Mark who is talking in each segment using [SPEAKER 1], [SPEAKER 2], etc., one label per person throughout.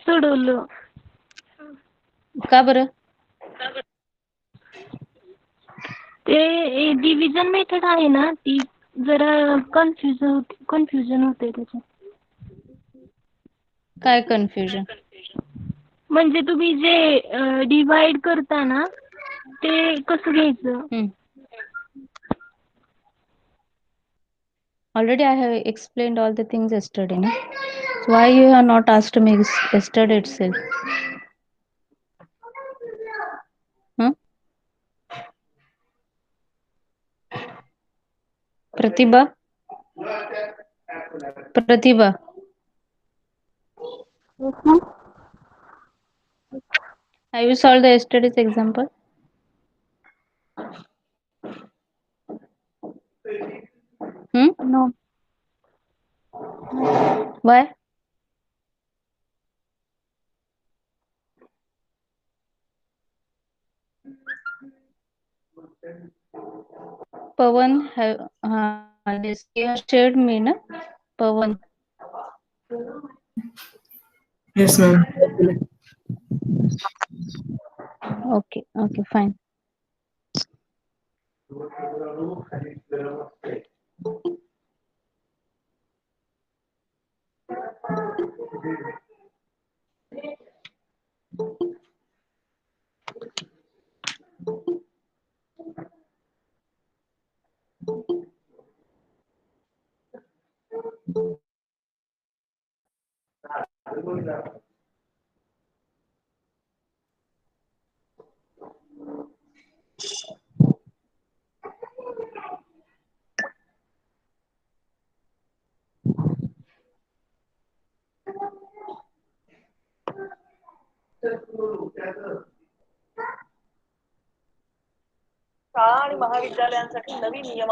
[SPEAKER 1] सोडवलं.
[SPEAKER 2] का बरं?
[SPEAKER 1] ते डिव्हिजन मेथड आहे ना, ती जरा कन्फ्युजन होते त्याच्यात.
[SPEAKER 2] काय कन्फ्युजन?
[SPEAKER 1] म्हणजे तुम्ही जे डिवाइड करता ना, ते कसं घ्यायचं?
[SPEAKER 2] Already I have explained all the things yesterday, na? So why you have not asked me yesterday itself? Huh? Pratibha? Pratibha? Have you solved the yesterday's example?
[SPEAKER 1] No.
[SPEAKER 2] Why? Pawan this you have shared me, na? Pawan.
[SPEAKER 3] Yes, ma'am.
[SPEAKER 2] Okay, fine.
[SPEAKER 4] शाळा आणि महाविद्यालयांसाठी नवीन नियम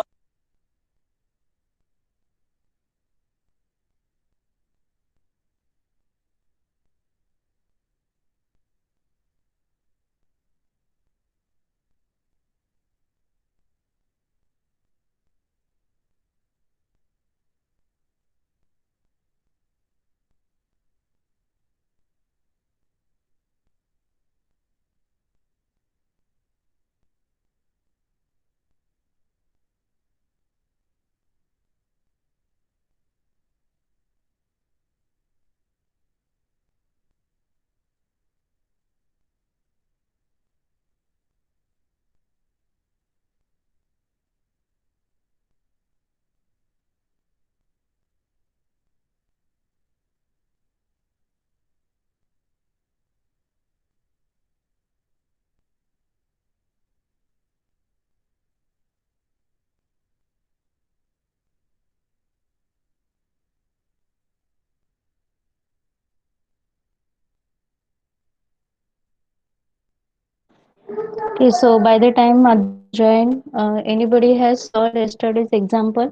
[SPEAKER 2] Okay, so by the time join, anybody has solved yesterday's example?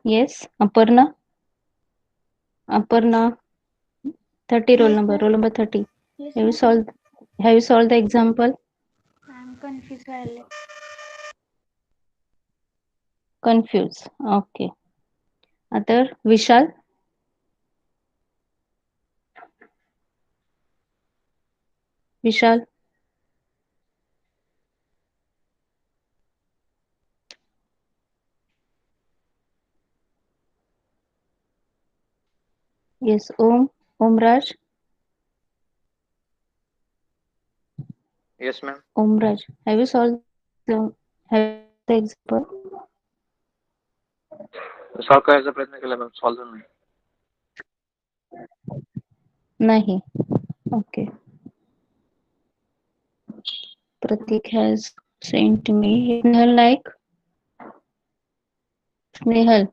[SPEAKER 2] Yes, Aparna? Aparna, 30 roll number 30. Have you solved the example?
[SPEAKER 1] I'm confused.
[SPEAKER 2] Confused. Okay. Other, Vishal? Vishal? Yes, Om Raj?
[SPEAKER 5] Yes, ma'am.
[SPEAKER 2] Om Raj, have you solved the example?
[SPEAKER 5] Solve करायचा प्रयत्न केला ma'am, solve नाही.
[SPEAKER 2] Nahi. Okay. Pratik has sent me. Snehal like? Snehal.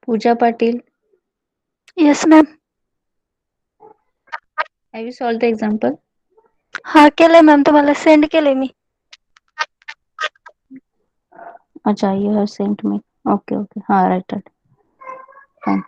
[SPEAKER 2] Pooja Patil.
[SPEAKER 1] Yes, ma'am.
[SPEAKER 2] Have you solved the example?
[SPEAKER 1] हा केलंय ma'am, तुम्हाला send केलंय मी.
[SPEAKER 2] Acha, you have sent me. Okay, okay. Ha, right, right. Fine.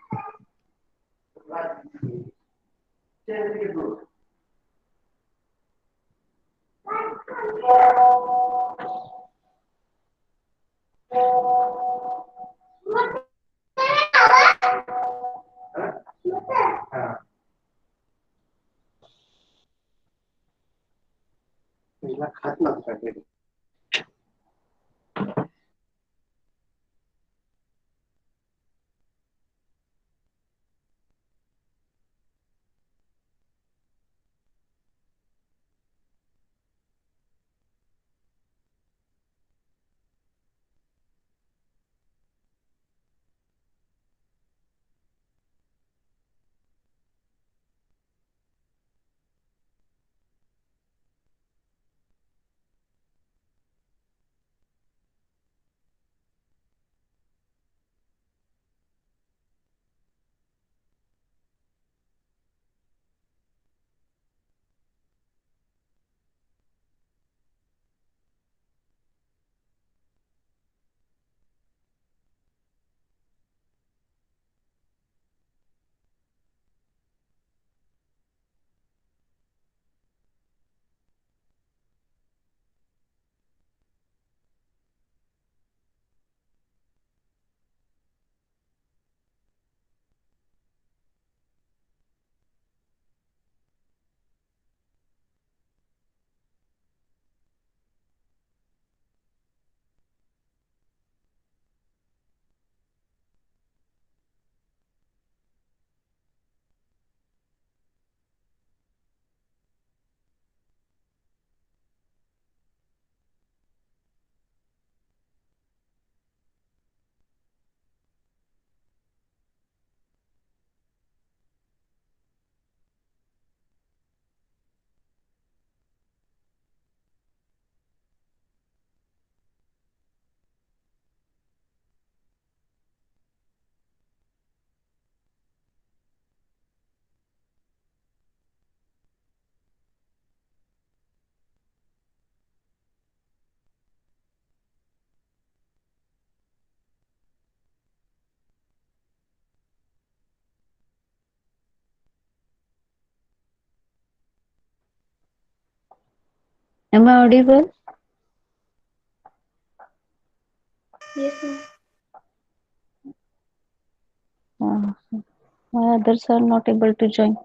[SPEAKER 2] Am I audible?
[SPEAKER 1] Yes ma'am.
[SPEAKER 2] Why others are not able to join?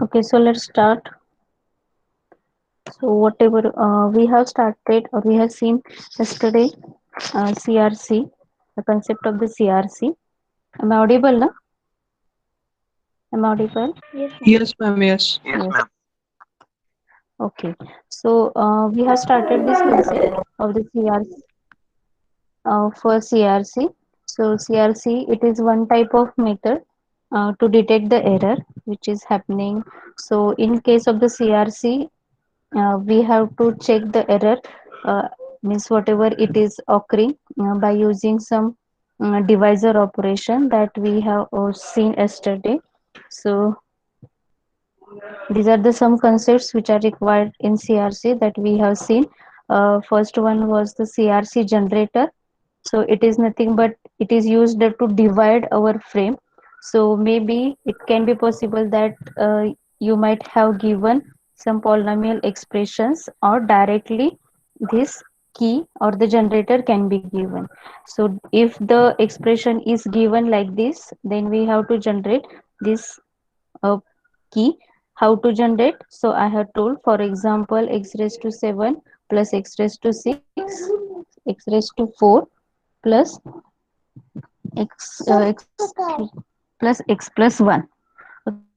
[SPEAKER 2] Okay, so let's start. So whatever we have started or we have seen yesterday, CRC, the concept of the CRC. Am I audible, na? Am I audible?
[SPEAKER 1] Yes, ma'am.
[SPEAKER 3] Yes, ma'am. Yes.
[SPEAKER 5] Yes,
[SPEAKER 2] Yes.
[SPEAKER 5] ma'am.
[SPEAKER 2] Okay. So we have started this concept of the CRC for CRC. So CRC, it is one type of method to detect the error which is happening. So in case of the CRC, we have to check the error, uh, means whatever it is occurring by using some divisor operation that we have seen yesterday. So these are the some concepts which are required in CRC that we have seen. First one was the CRC generator. So it is nothing but it is used to divide our frame. So maybe it can be possible that you might have given some polynomial expressions, or directly this key or the generator can be given. So if the expression is given like this, then we have to generate this key. How to generate? So I have told, for example, x raised to 7 plus x raised to 6, x raised to 4 plus x plus x plus 1.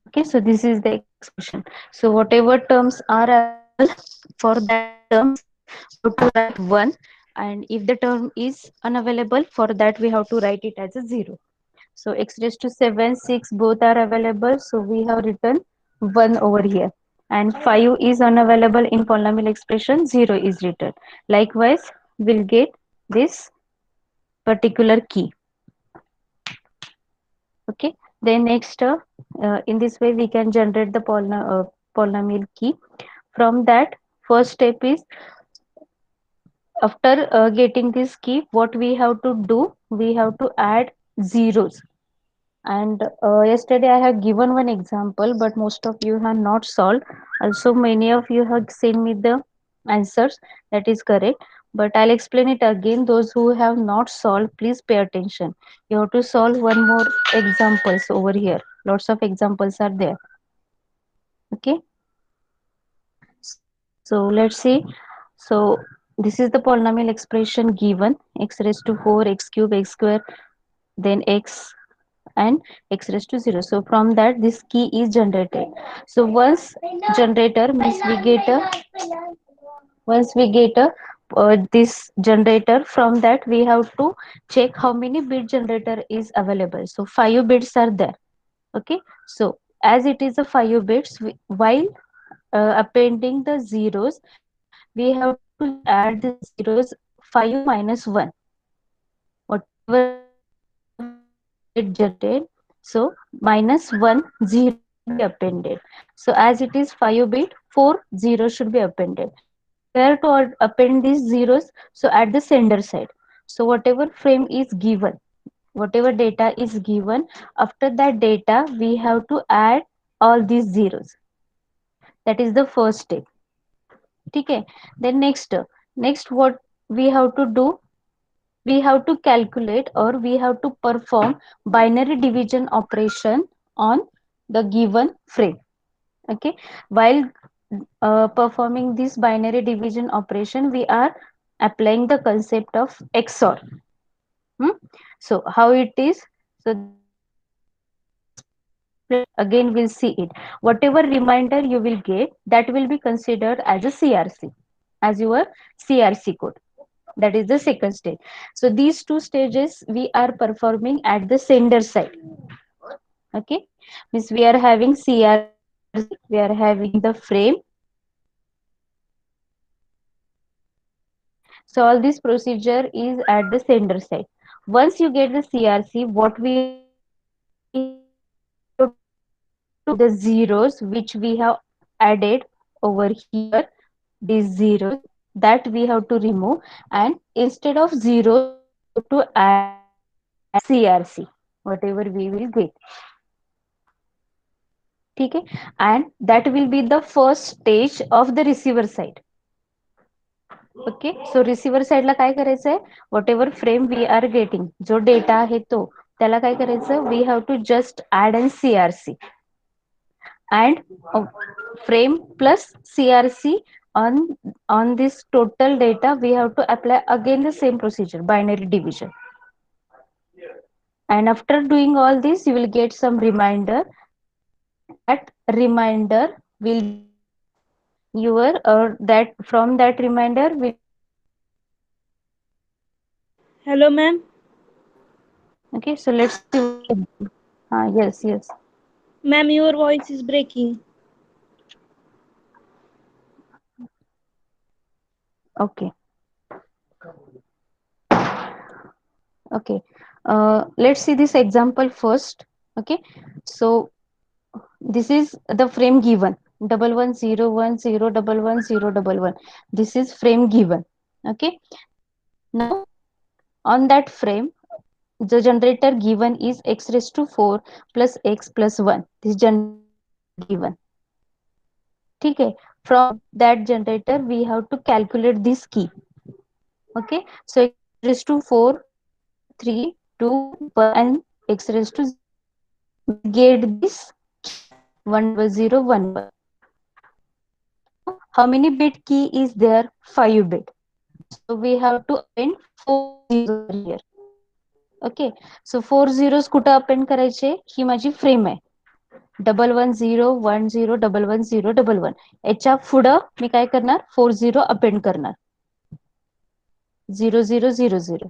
[SPEAKER 2] Okay, so this is the expression. So whatever terms are available, for that terms we have to write 1, and if the term is unavailable, for that we have to write it as a 0. So x raised to 7, 6 both are available, so we have written 1 over here. And 5 is unavailable in polynomial expression, 0 is written. Likewise, we'll get this particular key. Okay, then next, in this way we can generate the polynomial key. From that, first step is, after getting this key, what we have to do, we have to add zeros. And yesterday I have given one example, but most of you have not solved. Also, many of you have sent me the answers. That is correct. But I'll explain it again. Those who have not solved, please pay attention. You have to solve one more examples over here. Lots of examples are there. Okay. So let's see. So this is the polynomial expression given: x raised to 4, x cube, x square, then x and x raised to 0. So from that this key is generated. So generator means once we get a this generator, from that we have to check how many bit generator is available. So 5 bits are there. Okay, so as it is a 5 bits, while appending the zeros, we have to just add the zeros 5 minus 1, whatever bit generated. So minus 1 0 should be appended. So as it is 5 bit, 4 0 should be appended. So where to append these zeros? So at the sender side. So whatever frame is given, whatever data is given, after that data we have to add all these zeros. That is the first step. Okay. Then next what we have to do, we have to calculate or we have to perform binary division operation on the given frame. Okay, while performing this binary division operation, we are applying the concept of XOR. So how it is? So that is explained. Again we'll see it. Whatever reminder you will get, that will be considered as a CRC, as your CRC code. That is the second stage. So these two stages we are performing at the sender side. Okay, means we are having CRC, we are having the frame. So all this procedure is at the sender side. Once you get the CRC, what we have to do, we have to remove the zeros which we have added over here. These zeros that we have to remove, and instead of zeros we have to add CRC, whatever we will get. Okay, and that will be the first stage of the receiver side. Okay, so receiver साईडला काय करायचंय, whatever frame we are getting, जो data आहे तो, त्याला काय करायचं, we have to just add and CRC. and frame plus CRC on this total data. We have to apply again the same procedure, binary division. And after doing all this, you will get some reminder. That reminder will your that from that reminder will.
[SPEAKER 6] Hello, ma'am.
[SPEAKER 2] Okay, so let's see. Yes, yes.
[SPEAKER 6] Ma'am, your voice is breaking.
[SPEAKER 2] Okay. Okay. Let's see this example first. Okay. So this is the frame given, 1101 0 11 0 11. This is frame given. Okay. Now on that frame, the generator given is x raised to 4 plus x plus 1. This generator given. Okay. From that generator, we have to calculate this key. Okay. So x raised to 4, 3, 2, 1, and x raised to 0. We get this 10011. How many bit key is there? 5 bit. So we have to append 4 zeros here. Okay. So 4 zeros कुठं append करायचे? ही माझी frame आहे. 1101011011. याच्या पुढं मी काय करणार? 4 zero append करणार. 0000.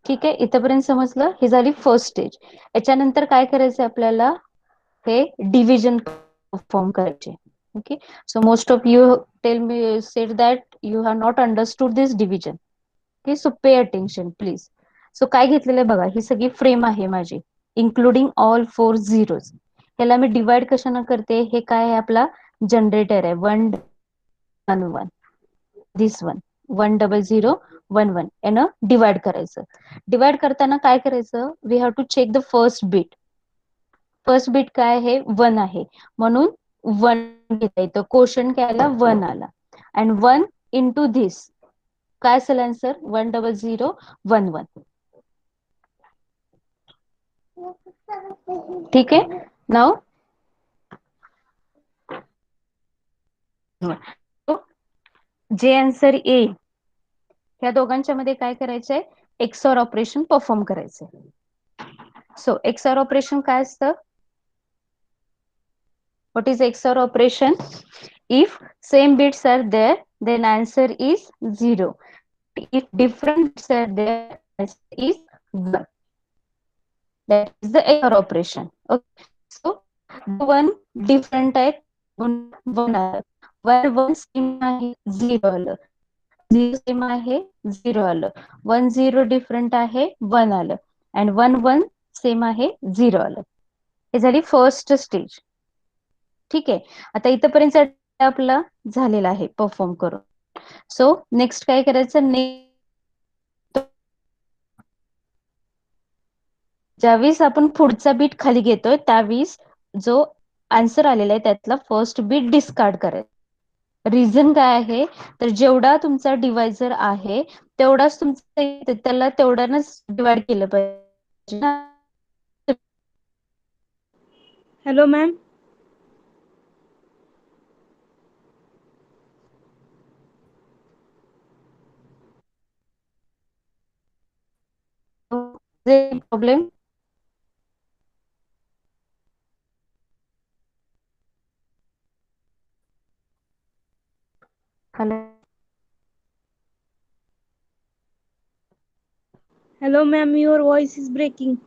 [SPEAKER 2] ठीक आहे. इथपर्यंत समजलं? ही झाली फर्स्ट स्टेज. याच्यानंतर काय करायचं आपल्याला? हे डिव्हिजन परफॉर्म करायचे. Okay, so most of you said that you have not understood this division. Okay, so pay attention please. So काय घेतलेलं आहे बघा, ही सगळी फ्रेम आहे माझी, इन्क्लुडिंग ऑल 4 zeros. ह्याला मी डिवाइड कशाने करते? हे काय आहे? आपला जनरेटर आहे. 111 this one 10011 यानं डिवाइड करायचं. डिवाइड करताना काय करायचं? We have to check the first bit. First bit काय आहे? 1 आहे, म्हणून 1 घेता येतं. क्वोशंट काय आला? 1 आला. अँड 1 इंटू धिस काय असेल आन्सर? 10011. ठीक आहे. नाव जे आन्सर येईल ह्या दोघांच्या मध्ये काय करायचंय? एक्सऑर ऑपरेशन परफॉर्म करायचंय. सो एक्सऑर ऑपरेशन काय असतं? What is XOR operation? If same bits are there, then answer is 0. If different bits are there, answer is 1. That is the XOR operation. Okay. So the one different type, one one same आहे 0 आलं, 0 same आहे 0 आलं, 1 0 different आहे 1 आलं, and 1 1 same आहे 0 आलं. हे झाली first stage. ठीक आहे. आता इथपर्यंत आपला झालेला आहे परफॉर्म करून. सो नेक्स्ट काय करायचं? ज्यावेळेस आपण पुढचा बीट खाली घेतोय त्यावेळेस जो आन्सर आलेला आहे त्यातला फर्स्ट बीट डिस्कार्ड करायचा. रिझन काय आहे? तर जेवढा तुमचा डिवायझर आहे तेवढाच तुमचा त्याला तेवढ्यानंच डिवाइड केलं पाहिजे.
[SPEAKER 6] Hello, ma'am.
[SPEAKER 2] Problem? Hello.
[SPEAKER 6] Hello, ma'am. Your voice is breaking.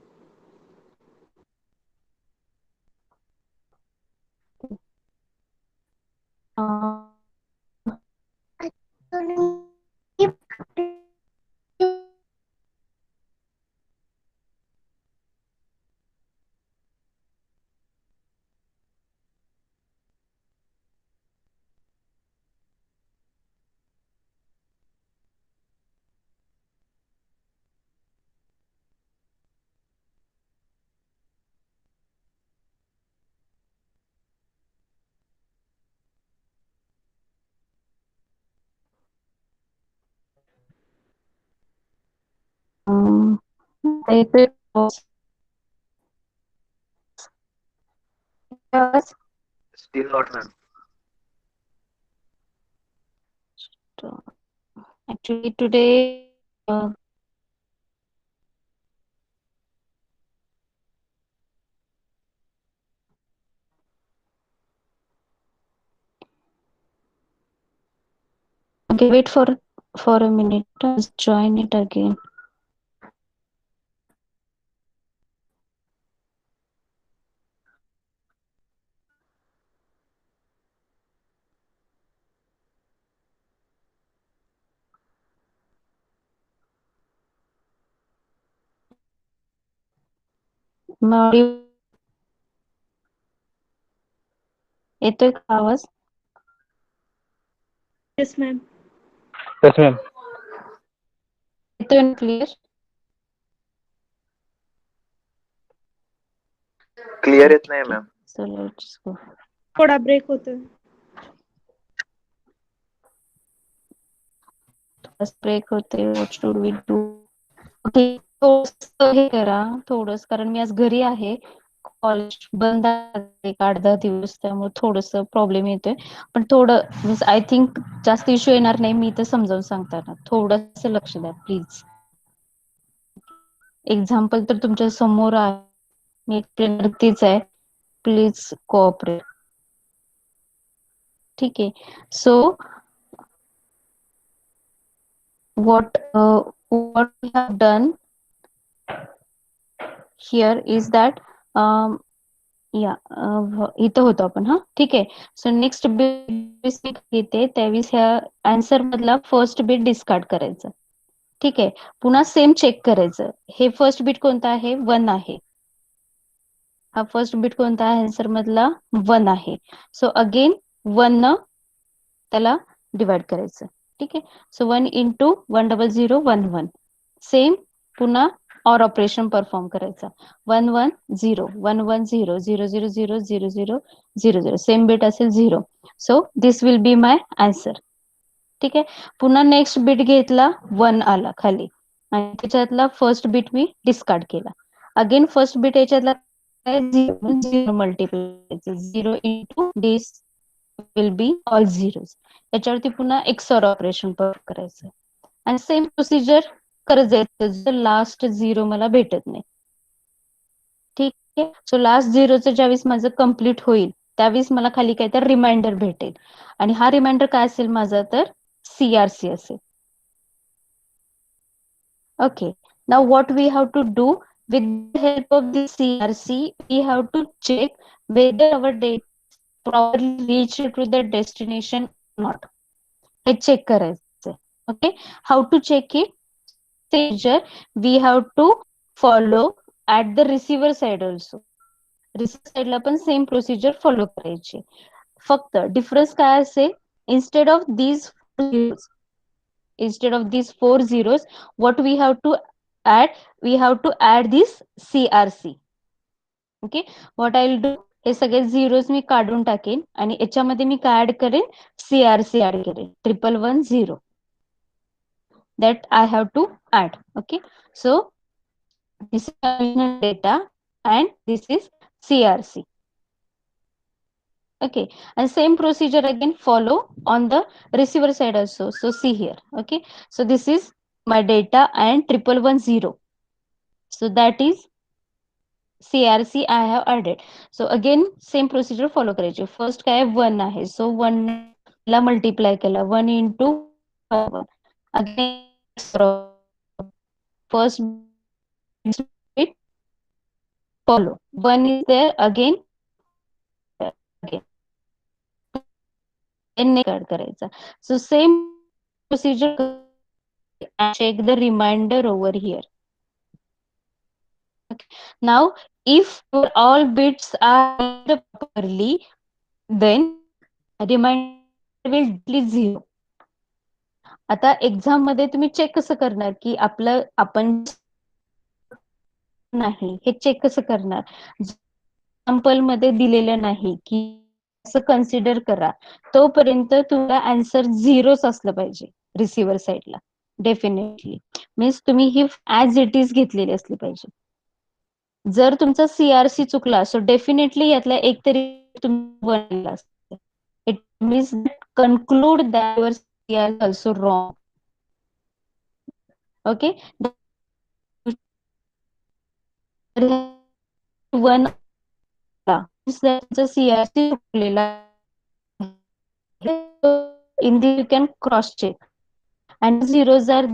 [SPEAKER 2] आवाज?
[SPEAKER 5] Still not, ma'am.
[SPEAKER 2] Actually, today okay, wait for a minute. I'll join it again. मग येतोय का आवाज?
[SPEAKER 6] Yes, ma'am.
[SPEAKER 5] Yes, ma'am.
[SPEAKER 2] येतोय ना क्लिअर?
[SPEAKER 5] Clear येत नाही, ma'am.
[SPEAKER 2] So let's go.
[SPEAKER 6] थोडा break होतोय.
[SPEAKER 2] ब्रेक होते. What should we do? Okay, थोडंसं हे करा थोडस, कारण मी आज घरी आहे. कॉलेज बंद आहे 8-10 दिवस, त्यामुळे थोडस प्रॉब्लेम येतोय. पण थोडं मीन्स आय थिंक जास्त इश्यू येणार नाही. मी इथं समजावून सांगताना थोडस लक्ष द्या प्लीज. एक्झाम्पल तर तुमच्या समोर आहे, मी एक्सप्लेनर तीच आहे. Please cooperate. ठीक आहे. सो what we have done here is that इथं होतो आपण. हा ठीक आहे. सो नेक्स्ट बिट घेते त्यावेळेस ह्या आन्सर मधला फर्स्ट बिट डिस्कार्ड करायचं. ठीक आहे. पुन्हा सेम चेक करायचं. हे फर्स्ट बिट कोणता आहे? 1 आहे. हा फर्स्ट बिट कोणता आहे आन्सर मधला? 1 आहे. सो अगेन 1 न त्याला डिवाइड करायचं. ठीक आहे. सो 1 into 10011 सेम पुन्हा ऑर ऑपरेशन परफॉर्म करायचा. 110 110 0000000 सेम बिट असेल 0. So this will be my answer. ठीक आहे. पुन्हा नेक्स्ट बिट घेतला 1 आला खाली आणि त्याच्यातला फर्स्ट बिट मी डिस्कार्ड केला. अगेन फर्स्ट बिट याच्यातला 0 multiply 0 into this will be all zeros. याच्यावरती पुन्हा XOR ऑपरेशन करायचं आणि सेम प्रोसिजर करत जायचं जर लास्ट 0 मला भेटत नाही. ठीक आहे. सो लास्ट 0चं ज्यावेळेस माझं कम्प्लीट होईल त्यावेळेस मला खाली काहीतरी रिमाइंडर भेटेल आणि हा रिमाइंडर काय असेल माझा? तर CRC असेल. Okay, now what we have to do with the help of the CRC, we have to check whether our data properly reached to the destination or not. हे चेक करायचं. Okay, how to check it? Procedure we have to follow at the receiver side also. Receiver side ला पण same procedure follow करायची. फक्त difference काय असेल? instead of these 4 zeros, what we have to add? We have to add this CRC. Okay, what I will do? हे सगळे zeros मी काढून टाकेन आणि याच्यामध्ये मी काय ऍड करेन? CRC ऍड करेन. 1110 that I have to add. Okay, so this is data and this is CRC. Okay, and same procedure again follow on the receiver side also. So see here. Okay, so this is my data and 1110. So that is CRC I have added. So again same procedure follow करायची. First काय 1 आहे. So 1 ला multiply केला 1 into 1. Again first bit follow 1 is there again add करायचा. So same procedure and check the remainder over here. Okay. Now if all bits are properly, then remainder will be 0. आता exam मध्ये तुम्ही check कसं करणार की आपलं आपण नाही हे चेक कसं करणार? एक्झाम्पल मध्ये दिलेलं नाही की असं कन्सिडर करा तोपर्यंत तुला आन्सर 0च असलं पाहिजे रिसिव्हर साईडला. डेफिनेटली मीन्स तुम्ही ही ऍज इट इज घेतलेली असली पाहिजे. जर तुमचा CRC चुकला सो डेफिनेटली यातला एक तरी तुम्ही बनलेलं असतं. It means that conclude that your CR is also wrong. Okay. One CRC चुकलेला in the you can cross check and zeros are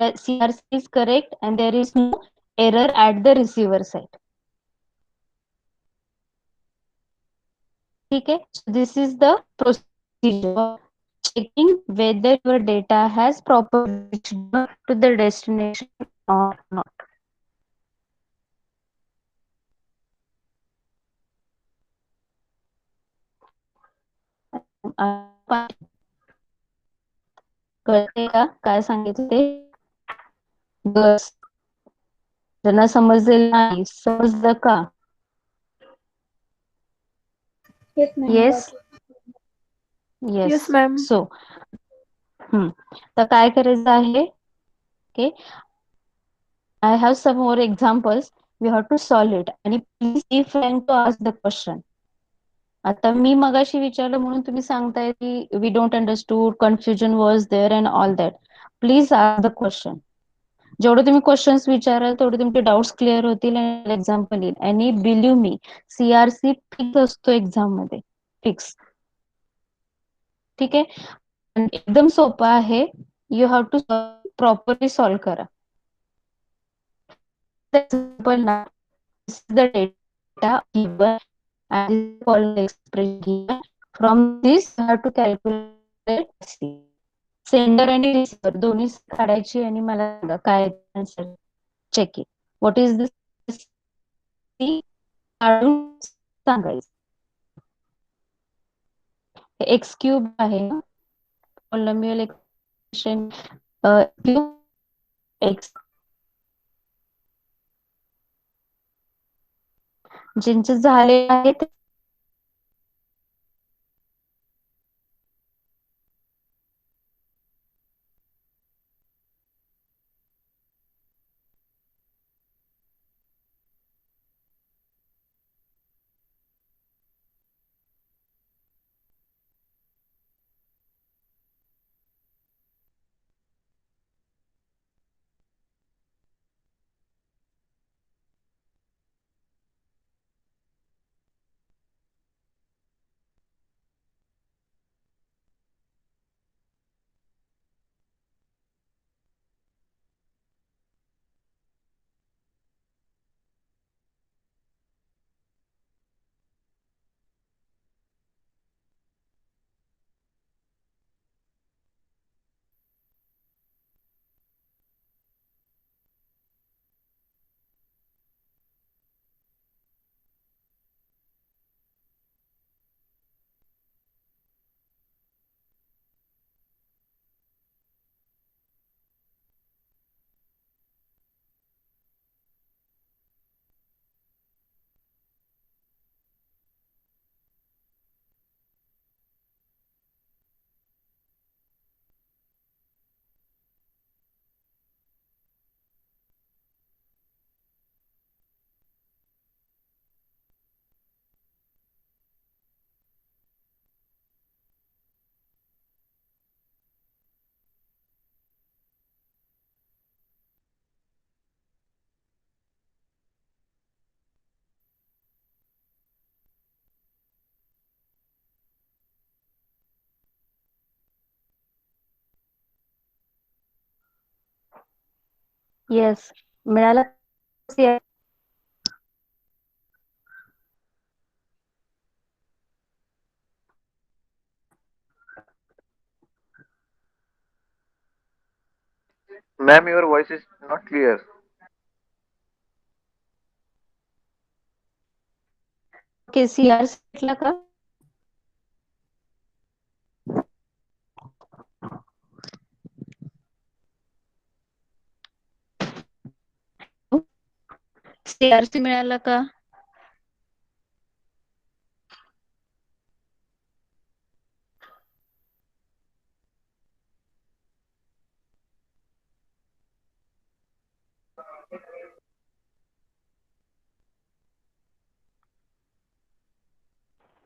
[SPEAKER 2] CRC is correct and there is no error at the receiver side. Okay, so this is the procedure of checking whether your data has properly reached to the destination or not. कळते का काय सांगितलं ते? बस ज्यांना समजलेलं नाही समजलं का?
[SPEAKER 6] Yes, ma'am.
[SPEAKER 2] Yes.
[SPEAKER 6] Yes,
[SPEAKER 2] Yes.
[SPEAKER 6] ma'am.
[SPEAKER 2] So, तर काय करायचं आहे? Okay. I have some more examples. We have to solve it. आणि please be frank to ask the question. आता मी मगाशी विचारलं म्हणून तुम्ही सांगताय की we don't understood, confusion was there and all that. Please ask the question. जेवढे तुम्ही क्वेश्चन्स विचाराल तेवढे तुमचे डाउट्स क्लिअर होतील आणि एक्झाम्पल येईल. आणि बिलीव्ह मी CRC फिक्स असतो एक्झाम मध्ये, फिक्स. ठीक आहे, एकदम सोपं आहे. You have to properly solve करा. example now, this is the data given and following expression given. From this you have to calculate sender आणि रिसिव्हर दोन्ही काढायची आणि मला सांगा काय answer. Check it. What is this काढून सांगायचं. एक्स क्यूब आहे, पॉलिनॉमियल एक्सप्रेशन क्यूब एक्स. ज्यांचे झाले आहेत येस मिळाला.
[SPEAKER 5] Ma'am, your voice is not clear.
[SPEAKER 2] Okay, CR भेटला का? CRC मिळाला का?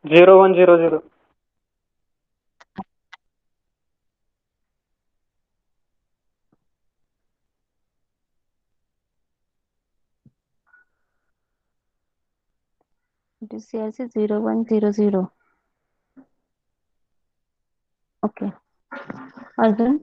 [SPEAKER 7] 0100.
[SPEAKER 2] It is CRC 0100. Okay. अजून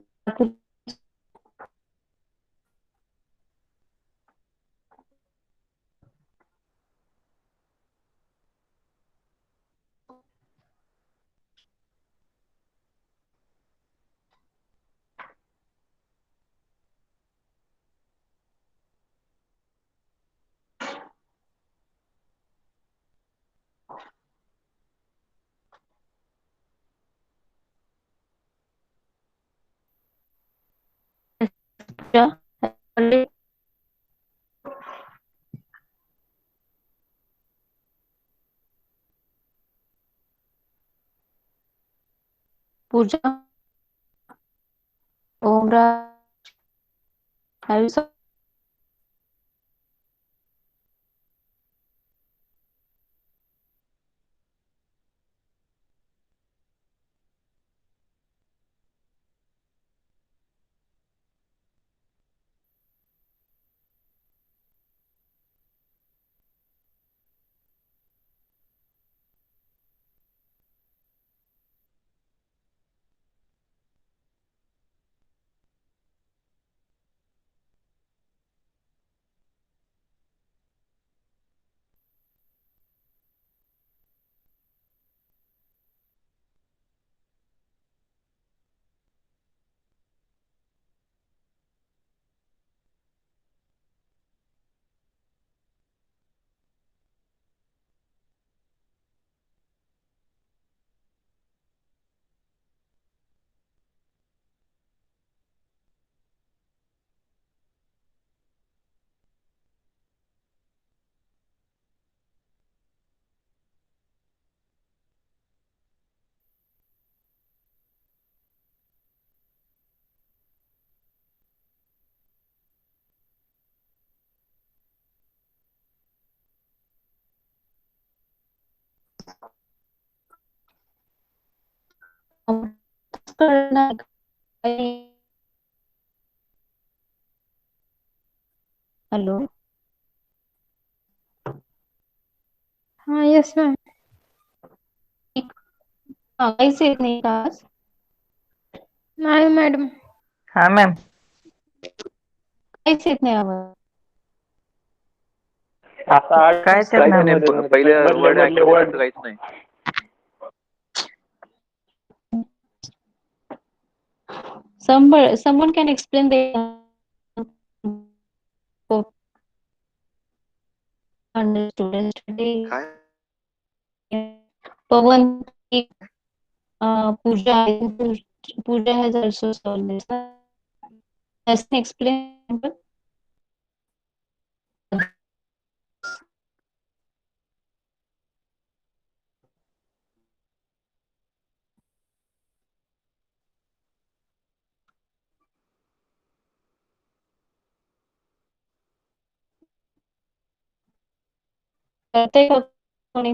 [SPEAKER 2] Pooja, Omra, have you करणार काही? हॅलो
[SPEAKER 6] हाँ यस मैम.
[SPEAKER 2] काहीच येत नाही का आज?
[SPEAKER 6] नाही मॅडम.
[SPEAKER 3] हाँ मैम.
[SPEAKER 2] काहीच येत नाही आवाज.
[SPEAKER 7] आता
[SPEAKER 3] काय ते
[SPEAKER 5] काहीच
[SPEAKER 3] मॅम?
[SPEAKER 5] नाही पहिले वर्ड ऐकले नंतर काहीच नाही.
[SPEAKER 2] Someone can explain the understood yesterday.
[SPEAKER 5] काय
[SPEAKER 2] Pawan, Pooja, Pooja has also solved this. Has he explained? करते का कोणी?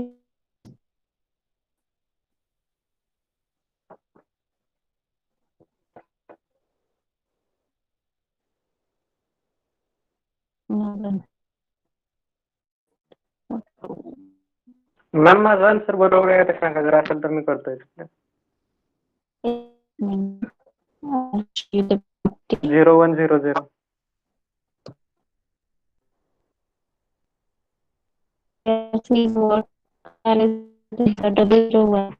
[SPEAKER 7] मॅम माझा आन्सर बरोबर आहे का सांगा, जर असेल तर मी करतोय. 0100.
[SPEAKER 2] What is the double 01?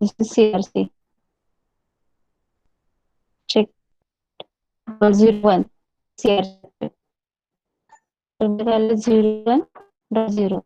[SPEAKER 2] This is CRC. Check 01 CRC. 01.0.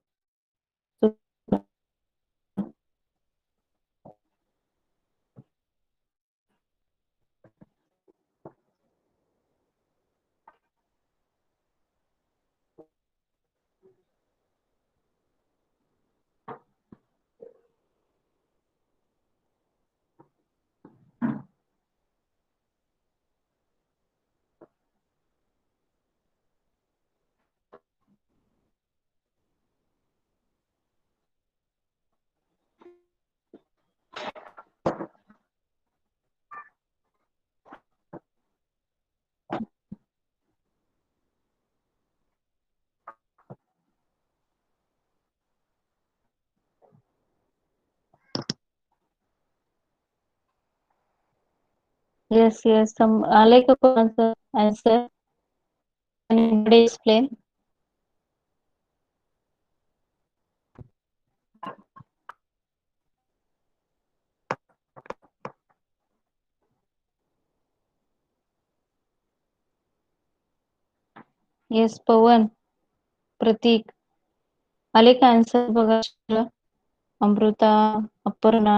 [SPEAKER 2] Yes, yes. Some like a answer. Answer. Anybody explain? Yes, Pawan, Pratik. आले का आन्सर बघा शिकला? अमृता, अपर्णा.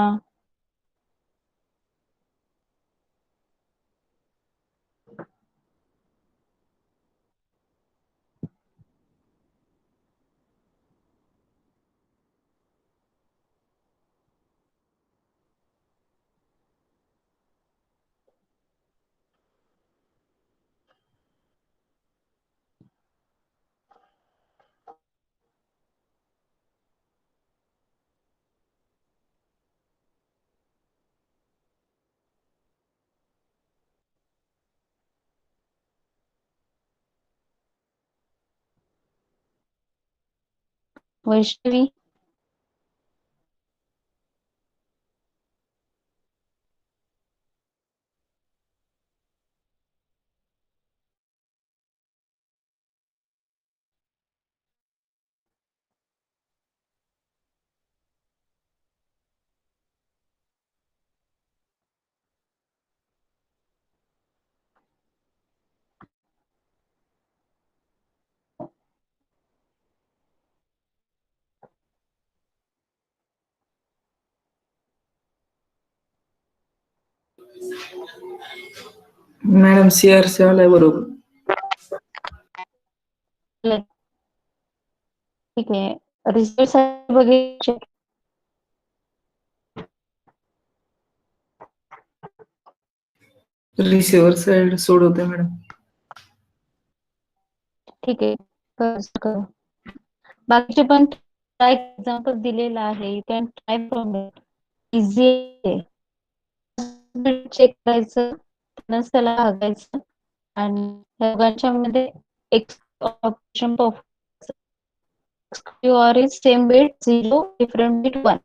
[SPEAKER 2] वैष्णवी.
[SPEAKER 3] मॅडम CRC आलाय बरोबर.
[SPEAKER 2] ठीक आहे. रिझल्ट बघायचे.
[SPEAKER 3] रिसिव्हर साइड सोडवते मॅडम.
[SPEAKER 2] ठीक आहे. करू. बाकीचे पण ट्राय एक्झाम्पल दिलेलं आहे. You can try from it. Easy आहे. चेक करायचं, त्याला बघायचं आणि ह्या दोघांच्या मध्ये एक option or is same bit 0, different bit 1.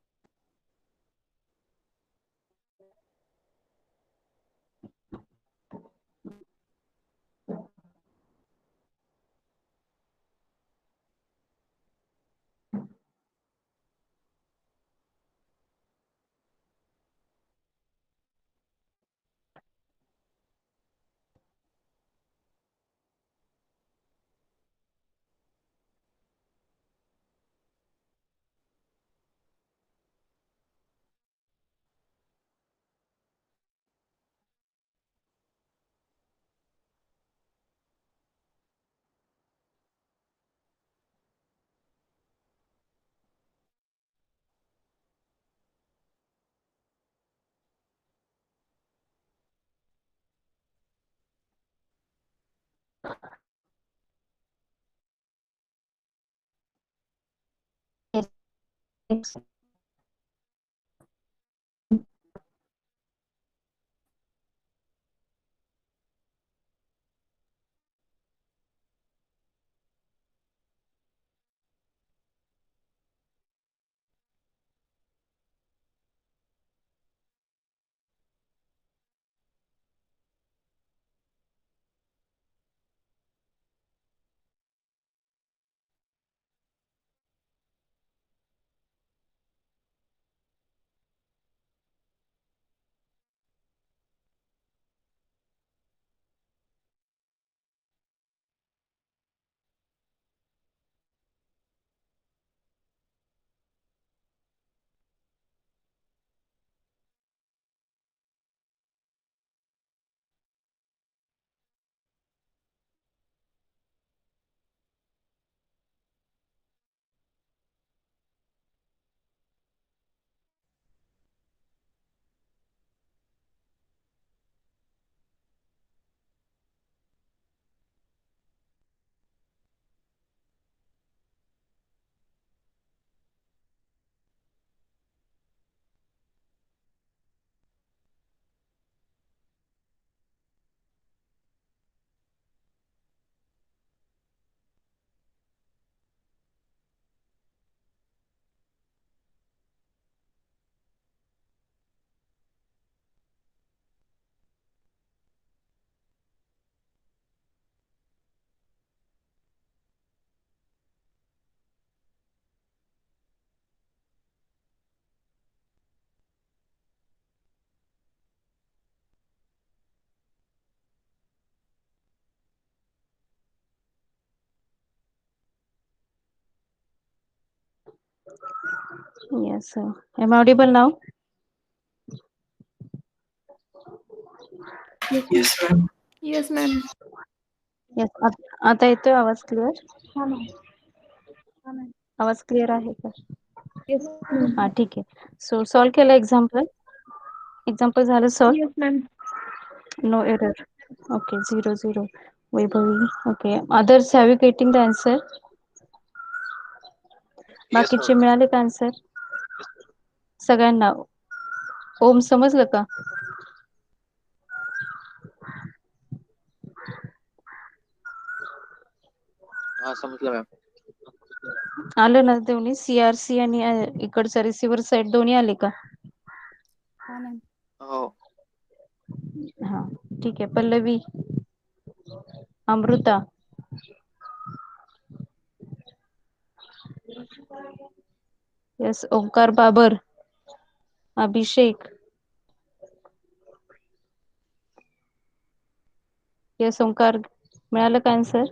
[SPEAKER 2] Yes. Yes, sir. Am I audible now?
[SPEAKER 3] Yes, ma'am.
[SPEAKER 6] Yes, ma'am.
[SPEAKER 2] Yes. आता येतोय आवाज क्लिअर?
[SPEAKER 1] हा मॅम.
[SPEAKER 2] आवाज क्लिअर आहे का?
[SPEAKER 1] Yes ma'am.
[SPEAKER 2] हा ठीक आहे. सो सॉल्व केलं एक्झाम्पल झालं solve?
[SPEAKER 1] Yes ma'am.
[SPEAKER 2] No error. Okay 0 0. Vaibhavi. Okay. Others have you getting the answer? बाकीचे मिळाले का आन्सर सगळ्यांना? ओम समजलं का?
[SPEAKER 5] हा समजलं मॅम.
[SPEAKER 2] आलं ना दोन्ही CRC आणि इकडचं रिसिव्हर साईड दोन्ही आले का?
[SPEAKER 5] हो.
[SPEAKER 2] हा ठीक आहे. पल्लवी, अमृता, यस, ओंकार बाबर, अभिषेक, यस ओंकार, मिळालं का answer?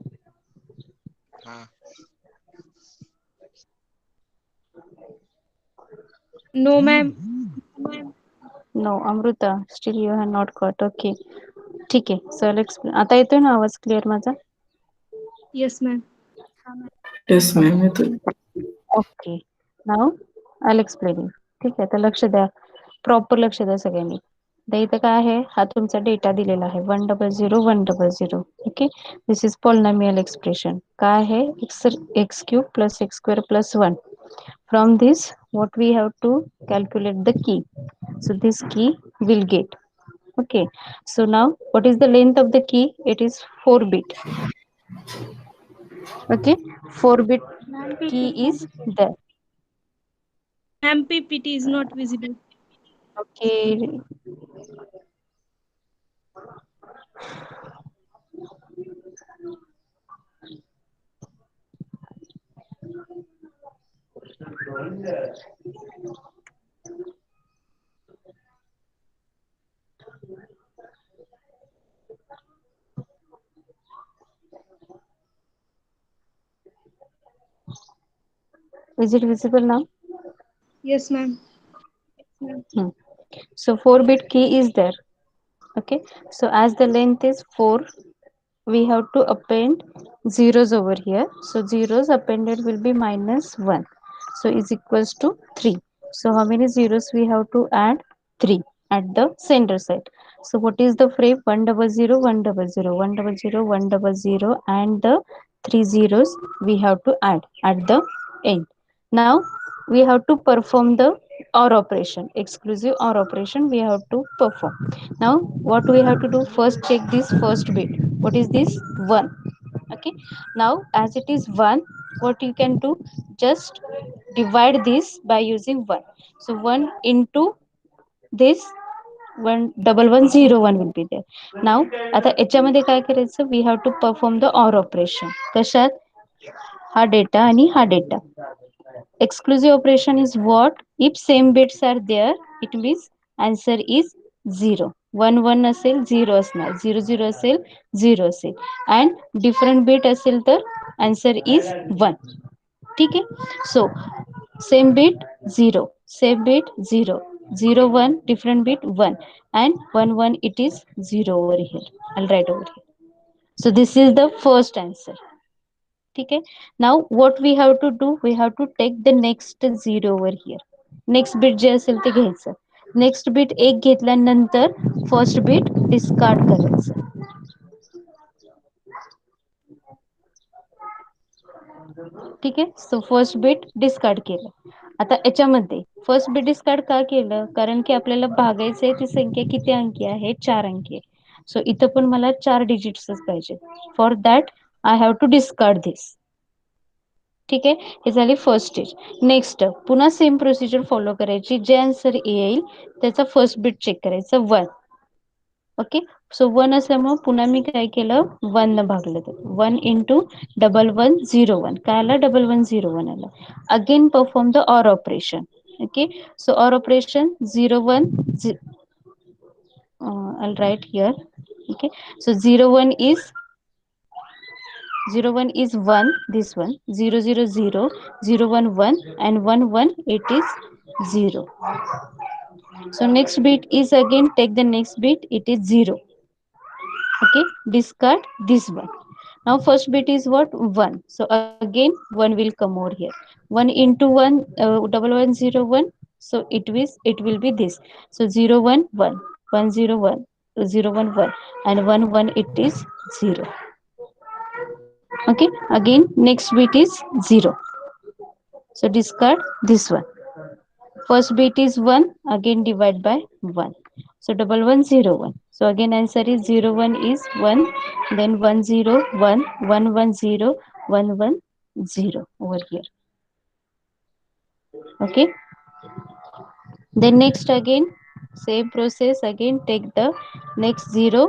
[SPEAKER 6] No, ma'am.
[SPEAKER 2] No. Amrita, still you have not got. Okay ठीक आहे. Sir explain. आता येतोय ना आवाज क्लिअर माझा?
[SPEAKER 6] Yes, ma'am.
[SPEAKER 3] Yes, ma'am. येतोय.
[SPEAKER 2] Okay. Now I explain you. ठीक आहे. तर लक्ष द्या, प्रॉपर लक्ष द्या सगळ्यांनी. तर इथं काय आहे, हा तुमचा डेटा दिलेला आहे 100 100. Okay. This is polynomial expression. काय आहे, x cube plus x square plus 1. From this what we have to calculate the key. So this key will get. Okay. So now what is the length of the key? It is 4 bit. Okay. 4 bit key is there.
[SPEAKER 6] Ma'am, PPT is not visible.
[SPEAKER 2] Okay. Is it visible now?
[SPEAKER 6] Yes, ma'am.
[SPEAKER 2] So 4 bit key is there. Okay. So as the length is 4, we have to append zeros over here. So zeros appended will be -1. So is equals to 3. So how many zeros we have to add? 3 at the center side. So what is the frame? 100 100 100 100, and the 3 zeros we have to add at the end. Now we have to perform the OR operation, exclusive OR operation we have to perform. Now what we have to do, first check this first bit. What is this? 1. Okay. Now as it is 1, what you can do, just divide this by using 1. So 1 into this 1 1 1 0 1 will be there. Now आता याच्यामध्ये काय करायचं, we have to perform the OR operation. कशात? हा data आणि हा data. Exclusive operation is what? If same bits are there, it means answer is 0. 1 1 असेल 0 असणार, 0 0 असेल 0 असेल, and different bit असेल तर answer is 1. ठीक आहे. So same bit 0, same bit 0, 0 1, different bit 1, and 1 1, it is 0 over here. I'll write over here. So this is the first answer. ठीक आहे. Now what we have to do, we have to take the next 0 over here. Next bit जे असेल ते घ्यायचं. Next beat 1 घेतल्यानंतर first beat discard करायचं. ठीक आहे. सो फर्स्ट बीट डिस्कार्ड केलं. आता याच्यामध्ये फर्स्ट बीट डिस्कार्ड का केलं, कारण की आपल्याला भागायचंय ती संख्या किती अंकी आहे, 4 अंकी आहे. सो इथं पण मला 4 डिजिट्सच पाहिजे. For that I have to discard this. ठीक आहे. हे झाली फर्स्ट स्टेज. नेक्स्ट पुन्हा सेम प्रोसिजर फॉलो करायची. जे आन्सर येईल त्याचा फर्स्ट बीट चेक करायचं 1. ओके. सो 1 असल्यामुळे पुन्हा मी काय केलं, 1 न भागलं. तर 1 इंटू 1101 काय आला, 1101 आला. Again perform the or operation. Okay. So or operation 01 I'll write here. Okay. So 01 is 01 is 1, this one, 000, 011, and 11, it is 0. So next bit is again, take the next bit, it is 0. Okay, discard this one. Now first bit is what? 1. So again 1 will come over here. 1 into 1, 1101. So it will be this. So 011, 101, 011, and 11, it is 0. Okay, again next bit is 0. So discard this one. First bit is 1, again divide by 1. So 1101. So again answer is 01 is 1, then 101, 110, 110 over here. Okay. Then next again, same process, again take the next 0,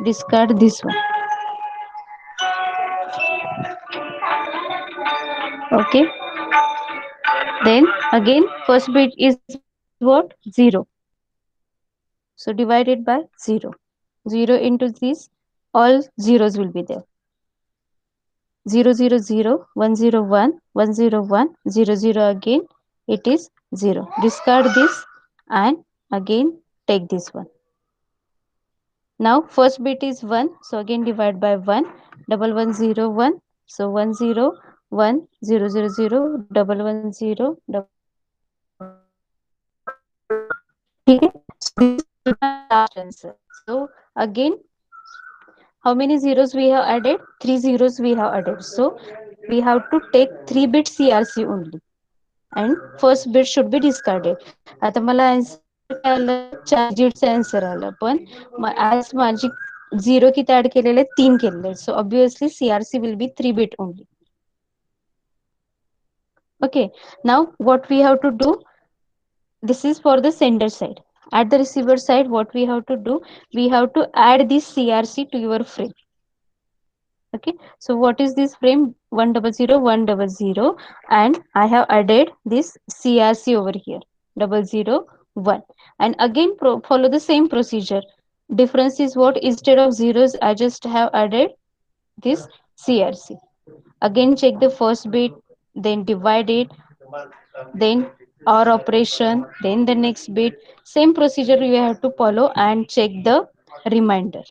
[SPEAKER 2] discard this one. Okay. Then again first bit is what? 0. So divided by 0. 0 into this, all zeros will be there. 000, 101, 101, 00 again, it is 0. Discard this and again take this one. Now first bit is 1, so again divide by 1, 1101, so 101, 000, 110, okay. So this is the last answer. So again, how many zeros we have added? 3 zeros we have added. So we have to take 3 bit CRC only. And first bit should be discarded. आता मला answer काय आलं? 4 digits answer आलं. पण आज माझी 0 किती add केलेले? 3 केलेले. So obviously CRC will be 3 bit only. Okay. Now what we have to do? This is for the sender side. At the receiver side, what we have to do? We have to add this CRC to your frame. Okay, so what is this frame? 100, 100, and I have added this CRC over here, 001, and again follow the same procedure. Difference is what? Instead of zeros, I just have added this CRC. Again check the first bit, then divide it, then OR operation, then the next bit. Same procedure you have to follow and check the remainder.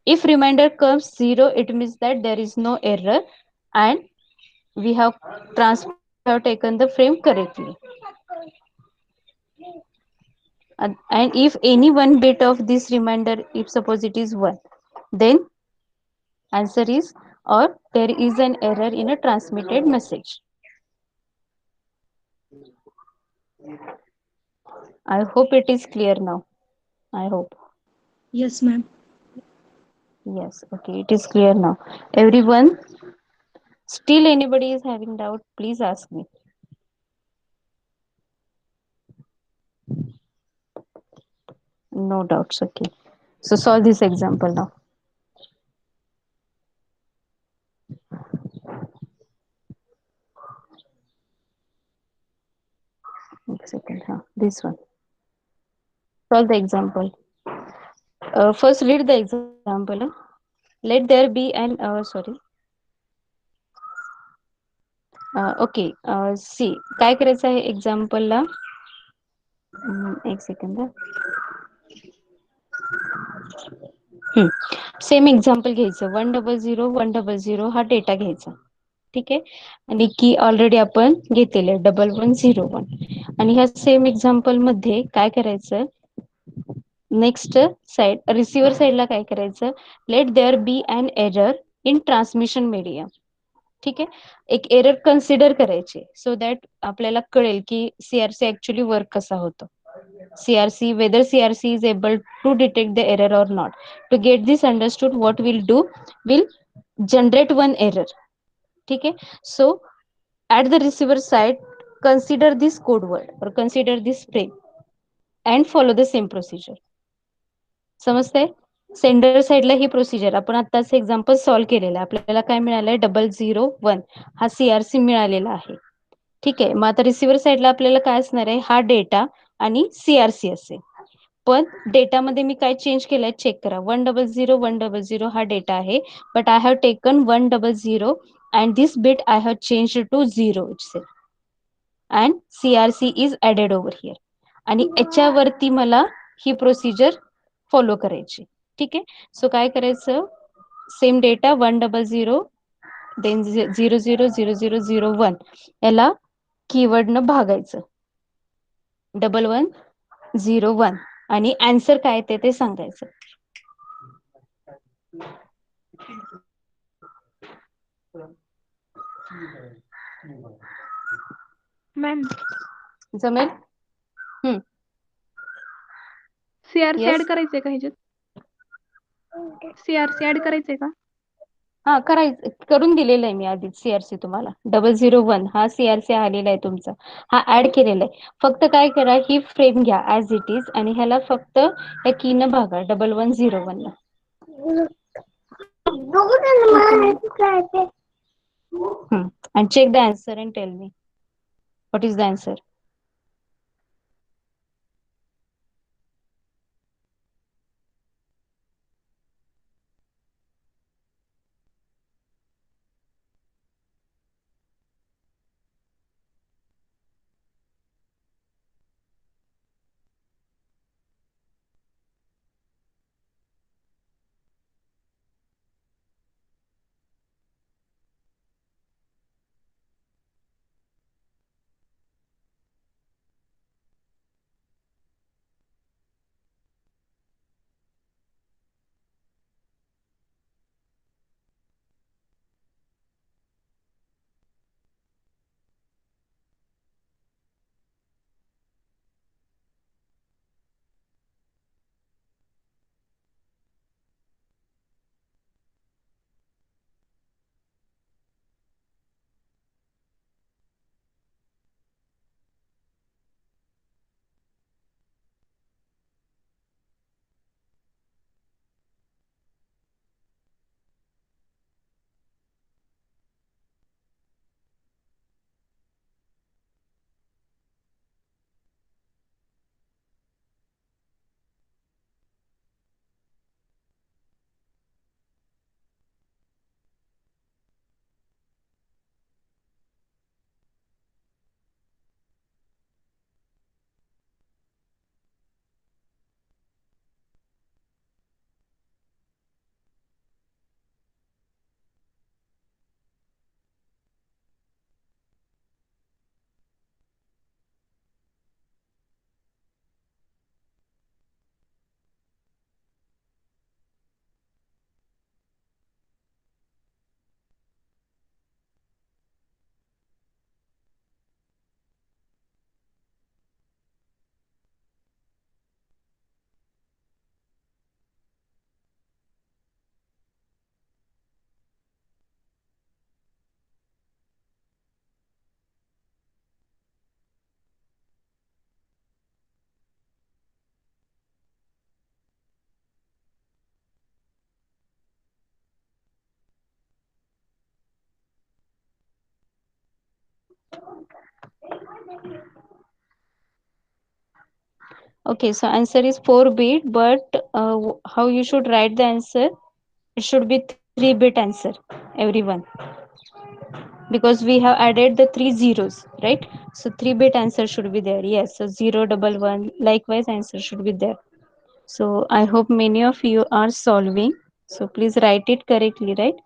[SPEAKER 2] If remainder comes 0, it means that there is no error and we have taken the frame correctly. And if any one bit of this remainder, if suppose it is 1, then answer is, or there is an error in a transmitted message. I hope it is clear now. I hope.
[SPEAKER 6] Yes, ma'am.
[SPEAKER 2] Yes, okay, it is clear now. Everyone, still anybody is having doubt, please ask me. No doubts, okay. So solve this example now. One second, this one. Solve the example. First read the example. Let there be an, okay, see, काय करायचं आहे एक्झाम्पलला? एक second. Same example घ्यायचं, 100, 100 हा data घ्यायचा. ठीक आहे, आणि की ऑलरेडी आपण घेतलेले 1101, आणि ह्या सेम एक्झाम्पल मध्ये काय करायचं? नेक्स्ट साइड, रिसिव्हर साइडला काय करायचं? Let there be an error in transmission medium. ठीक आहे, एक एरर कन्सिडर करायचे, सो दॅट आपल्याला कळेल की सीआरसी ऍक्च्युअली वर्क कसा होतो. CRC, whether CRC is able to detect the error or not. To get this understood, what we'll do, we'll generate one error. Okay, so at the receiver side, consider this code word or consider this frame and follow the same procedure. समजतंय? Sender साइडला ही procedure आपण आताच example solve केलेलं आहे. आपल्याला काय मिळालंय? 001 हा CRC मिळालेला आहे. ठीक आहे, मग आता रिसिव्हर साइडला आपल्याला काय असणार आहे? हा डेटा आणि CRC असेल. पण डेटामध्ये मी काय चेंज केलंय चेक करा. 100 हा डेटा आहे, but I have taken 100 and this bit I have change to 0 itself and CRC is added over here. आणि याच्यावरती मला ही प्रोसिजर फॉलो करायची. ठीक आहे. सो काय करायचं, सेम डेटा 100 देन 000001 याला कीवर्डनं भागायचं 1101 आणि आन्सर काय ते सांगायचं.
[SPEAKER 8] मॅम
[SPEAKER 2] जमेल?
[SPEAKER 8] CRC add
[SPEAKER 2] yes.
[SPEAKER 8] करायचंय का ह्याच्यात? CRC ऍड करायचंय का?
[SPEAKER 2] हा करायचं, करून दिलेलं आहे मी आधीच CRC तुम्हाला. 001 हा CRC आलेला आहे तुमचा, हा ऍड केलेला आहे. फक्त काय करा, ही फ्रेम घ्या ऍज इट इज आणि ह्याला फक्त या की न भागा 1101 ला. And check the answer and tell me what is the answer. Okay, so answer is 4-bit, but how you should write the answer? It should be 3-bit answer, everyone, because we have added the 3 zeros, right? So 3-bit answer should be there. Yes, so 011 likewise answer should be there. So I hope many of you are solving. So please write it correctly, right?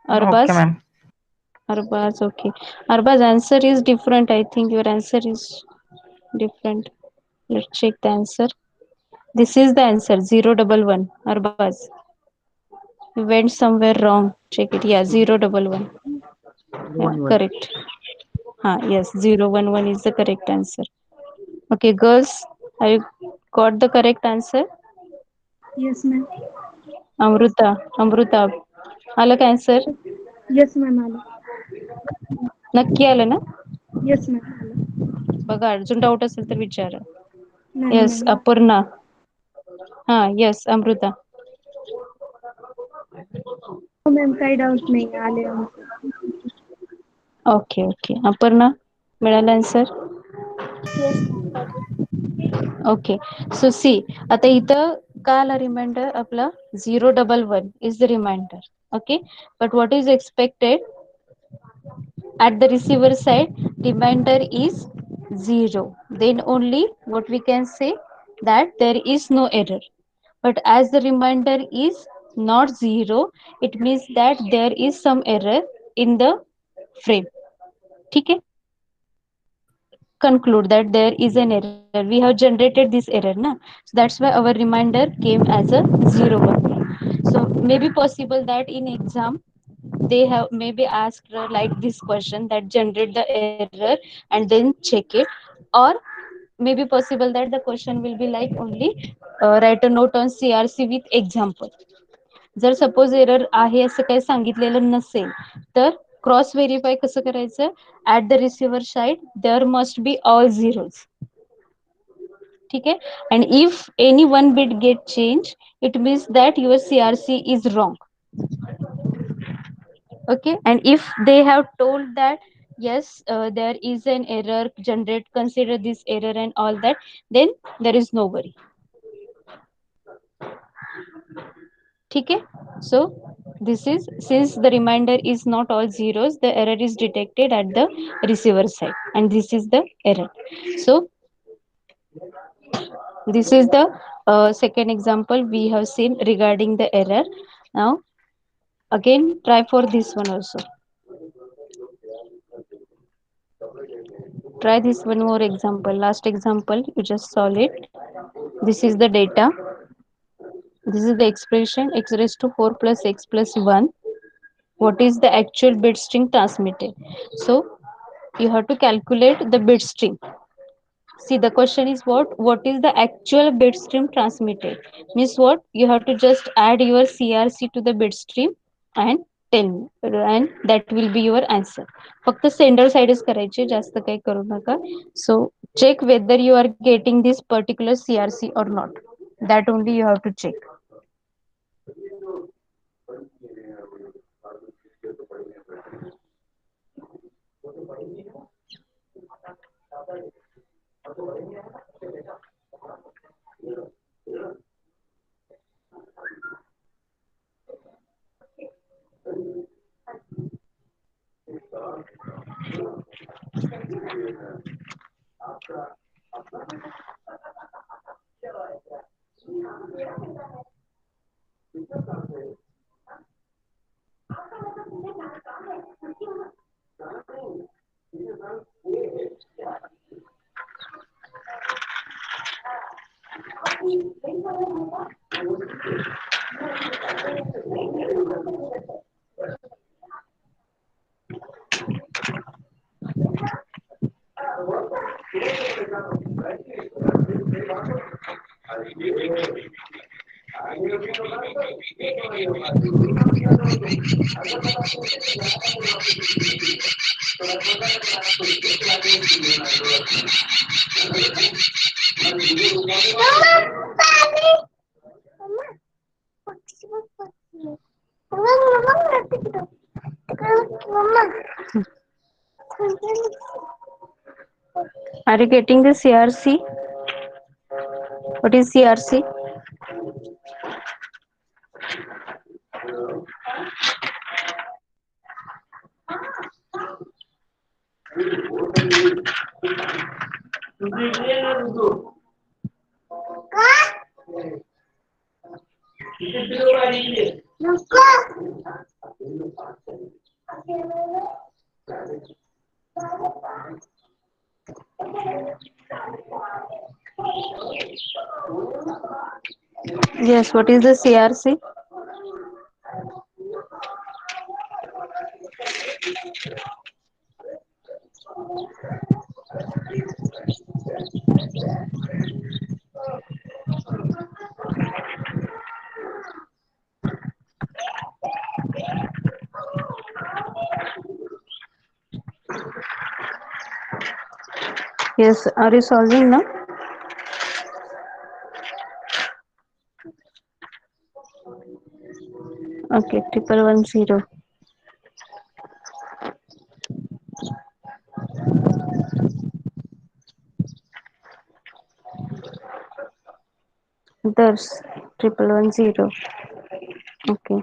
[SPEAKER 2] Arbaz?
[SPEAKER 9] Okay, ma'am.
[SPEAKER 2] Arbaz, okay. Arbaz, answer is different. I think your answer is different. Let's check the answer. This is the answer 011. Arbaz, you went somewhere wrong. Check it. Yeah, 011. Yeah, correct. Yes, 011 is the correct answer. Okay, girls, have you got the correct answer?
[SPEAKER 6] Yes, ma'am.
[SPEAKER 2] Amruta, आलं का answer?
[SPEAKER 6] Yes, ma'am. आलं.
[SPEAKER 2] नक्की आलं ना?
[SPEAKER 6] Yes, ma'am. आलं.
[SPEAKER 2] बघा अजून doubt असेल तर विचारा.
[SPEAKER 6] नाही,
[SPEAKER 2] Yes,
[SPEAKER 6] नाही.
[SPEAKER 2] अपर्णा. Yes, अमृता.
[SPEAKER 6] हो मॅम, काही डाऊट नाही, आले आमचं.
[SPEAKER 2] ओके, अपर्णा, मिळालं answer?
[SPEAKER 10] Yes, ma'am. Got it.
[SPEAKER 2] Okay so see आता इथं काय आला रिमाइंडर आपला 011 is the reminder okay but what is expected at the receiver side reminder is 0 then only what we can say that there is no error but as the reminder is not 0 it means that there is some error in the frame ठीक है conclude that there is an error we have generated this error na so that's why our reminder came as a 0 1 so maybe possible that in exam they have maybe asked like this question that generate the error and then check it or maybe possible that the question will be like only write a note on crc with example जर suppose error आहे असं काही सांगितलेलं नसेल तर cross verify कसं करायचं at the receiver side there must be all zeros ठीक आहे and if any one bit get change it means that your CRC is wrong okay and if they have told that yes there is an error generate consider this error and all that then there is no worry ठीक है so this is since the reminder is not all zeros the error is detected at the receiver side and this is the error so this is the second example we have seen regarding the error now again try for this one also try this one more example last example you just solve it this is the data this is the expression x raised to 4 plus x plus 1 what is the actual bit string transmitted so you have to calculate the bit string see the question is what is the actual bit stream transmitted means what you have to just add your crc to the bit stream and tell me and that will be your answer फक्त sender side च करायचे जास्त काही करू नका so check whether you are getting this particular crc or not that only you have to check are you getting the crc what is crc yes what is the crc yes are you solving now okay 1110 Durs 1110. Okay.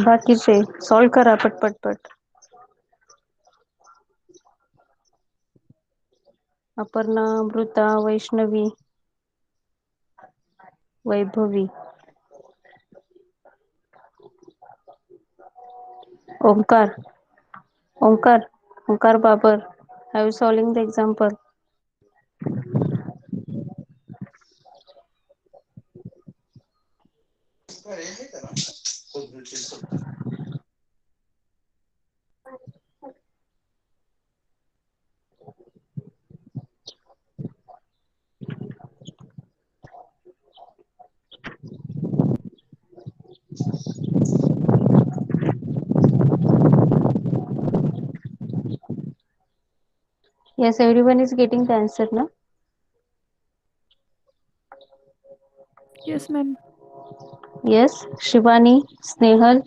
[SPEAKER 2] बाकीचे solve करा पटपट. अपर्णा, अमृता, वैष्णवी, वैभवी, ओंकार Babar. Are you solving the example? Yes, everyone is getting the answer, no?
[SPEAKER 8] Yes, ma'am.
[SPEAKER 2] Yes, Shivani, Snehal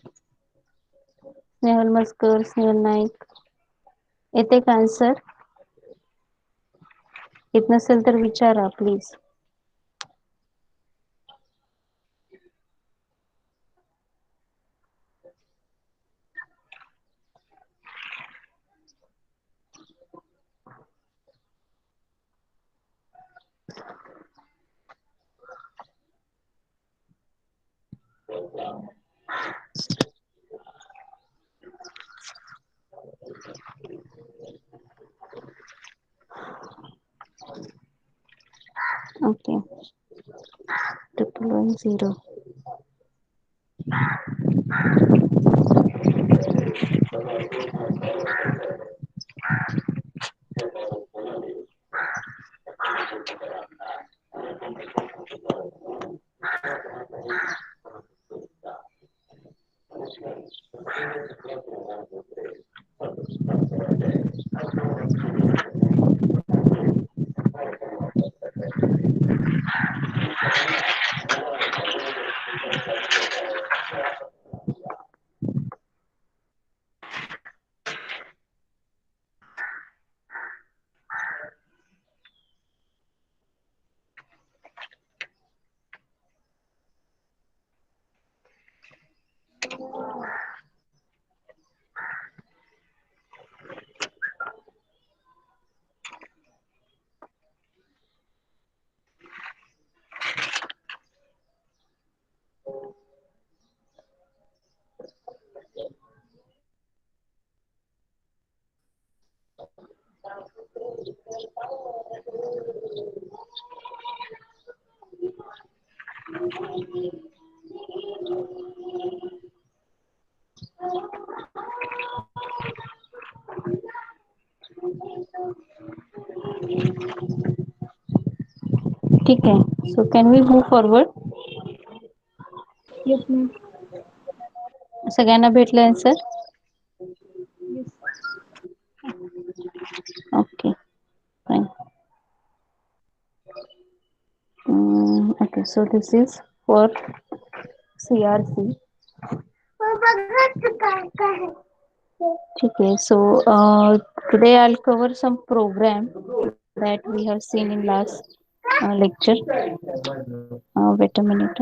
[SPEAKER 2] Maskar, Snehal Naik. येते का answer? येत नसेल तर विचारा please. Okay. 1110. ठीक आहे. So can we move forward?
[SPEAKER 6] Yes, ma'am.
[SPEAKER 2] सगळ्यांना भेटले answer?
[SPEAKER 6] Yes.
[SPEAKER 2] Okay, fine. Okay, so this is for CRC. Okay, so today I'll cover some program that we have seen in last lecture. Wait a minute.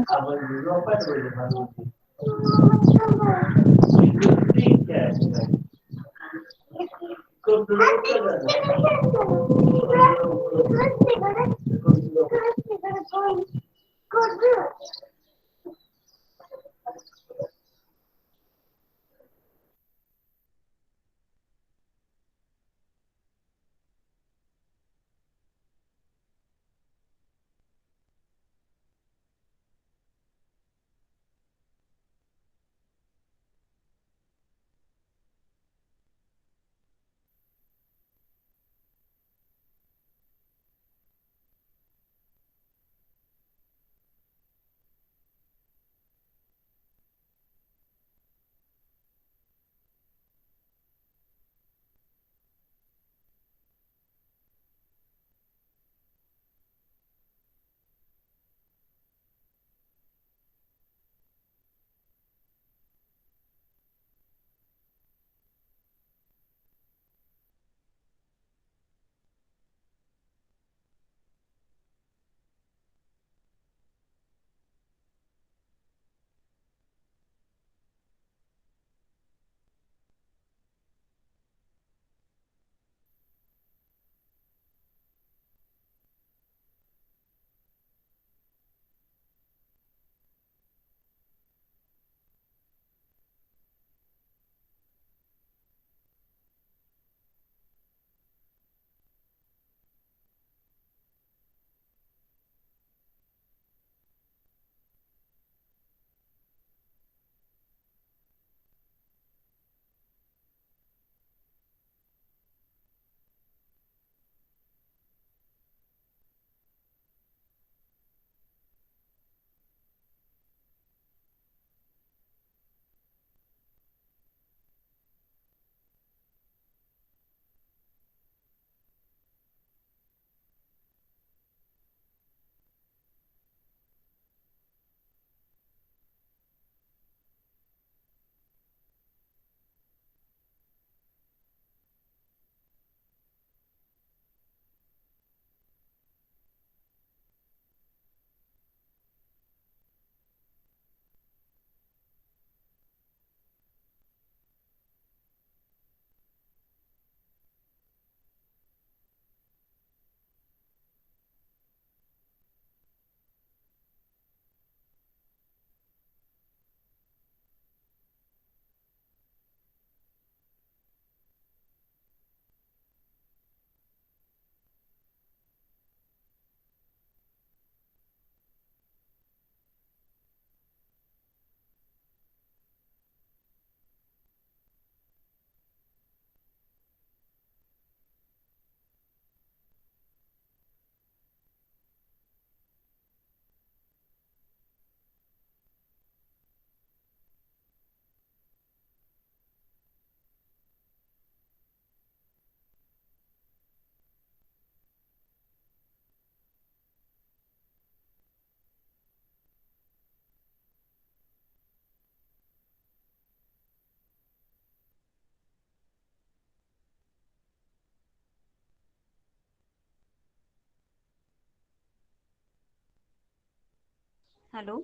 [SPEAKER 2] Hello.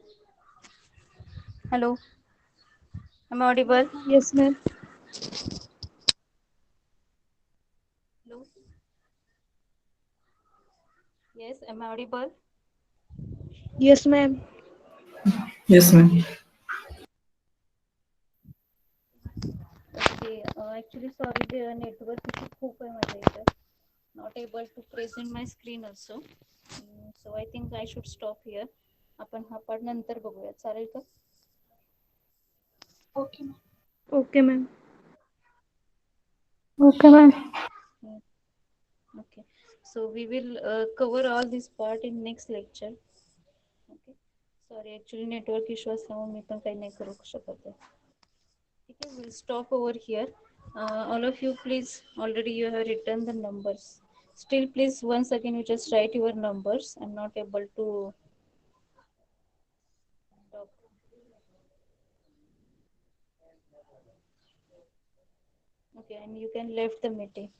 [SPEAKER 2] Hello. Am I audible?
[SPEAKER 6] Yes, ma'am.
[SPEAKER 2] Hello. Yes, am I audible?
[SPEAKER 6] Yes, ma'am.
[SPEAKER 3] Yes, ma'am.
[SPEAKER 2] Okay. Actually, sorry, the network issue खूप आहे माझ्या इथं. Not able to present my screen also. So I think I should stop here. आपण हा पाठ नंतर बघूया. चालेल का?
[SPEAKER 6] Okay, ma'am.
[SPEAKER 1] Okay ma'am.
[SPEAKER 2] Okay. So we will cover all this part in next lecture. Okay. Sorry, actually network issue असल्यामुळे मी पण काही नाही करू शकत आहे. Okay, we'll stop over here. All of you, please, already you have written the numbers. Still, please, once again, you just write your numbers. I'm not able to talk. Okay, and you can leave the meeting.